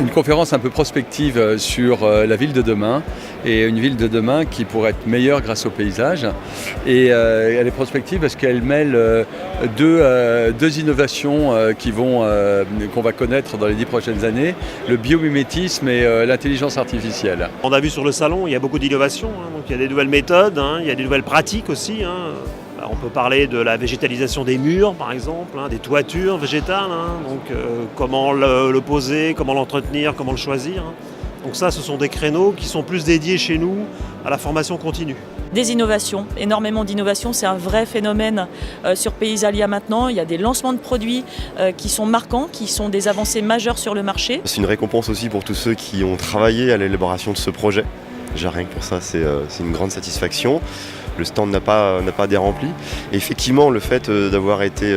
une conférence un peu prospective sur la ville de demain et une ville de demain qui pourrait être meilleure grâce au paysage. Et elle est prospective parce qu'elle mêle deux innovations qu'on va connaître dans les 10 prochaines années, le biomimétisme et l'intelligence artificielle. On a vu sur le salon, il y a beaucoup d'innovations, donc il y a des nouvelles méthodes, il y a des nouvelles pratiques aussi. On peut parler de la végétalisation des murs, par exemple, des toitures végétales, donc comment le poser, comment l'entretenir, comment le choisir. Donc ça, ce sont des créneaux qui sont plus dédiés chez nous à la formation continue. Des innovations, énormément d'innovations, c'est un vrai phénomène sur Paysalia maintenant. Il y a des lancements de produits qui sont marquants, qui sont des avancées majeures sur le marché. C'est une récompense aussi pour tous ceux qui ont travaillé à l'élaboration de ce projet. Déjà rien que pour ça, c'est une grande satisfaction. Le stand n'a pas dérempli. Et effectivement, le fait d'avoir été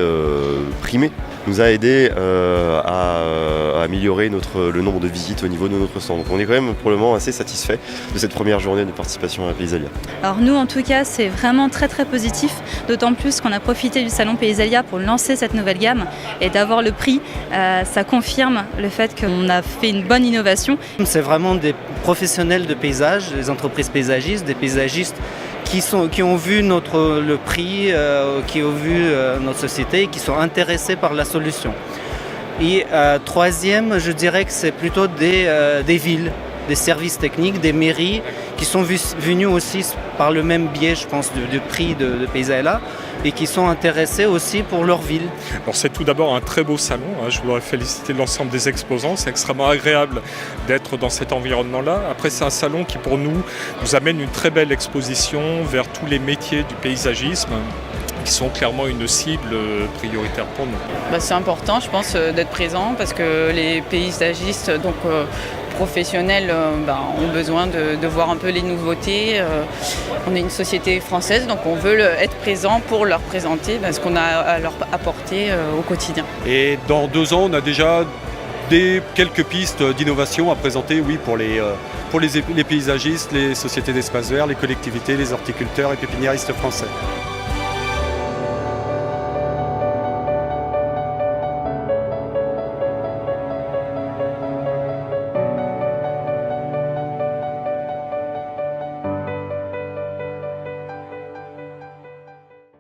primé nous a aidé à améliorer le nombre de visites au niveau de notre stand. Donc on est quand même pour le moment assez satisfait de cette première journée de participation à Paysalia. Alors nous, en tout cas, c'est vraiment très très positif, d'autant plus qu'on a profité du salon Paysalia pour lancer cette nouvelle gamme et d'avoir le prix, ça confirme le fait qu'on a fait une bonne innovation. C'est vraiment des professionnels de paysage, des entreprises paysagistes, des paysagistes qui ont vu le prix, qui ont vu notre société et qui sont intéressés par la solution. Et troisième, je dirais que c'est plutôt des villes, des services techniques, des mairies qui sont venus aussi par le même biais, je pense, du prix de Paysalia et qui sont intéressés aussi pour leur ville. Alors c'est tout d'abord un très beau salon, je voudrais féliciter l'ensemble des exposants, c'est extrêmement agréable d'être dans cet environnement-là. Après c'est un salon qui pour nous amène une très belle exposition vers tous les métiers du paysagisme qui sont clairement une cible prioritaire pour nous. C'est important je pense d'être présent parce que les paysagistes professionnels ont besoin de voir un peu les nouveautés. On est une société française, donc on veut être présent pour leur présenter ce qu'on a à leur apporter au quotidien. Et dans 2 ans, on a déjà quelques pistes d'innovation à présenter, oui, pour les paysagistes, les sociétés d'espaces verts, les collectivités, les horticulteurs et pépiniéristes français.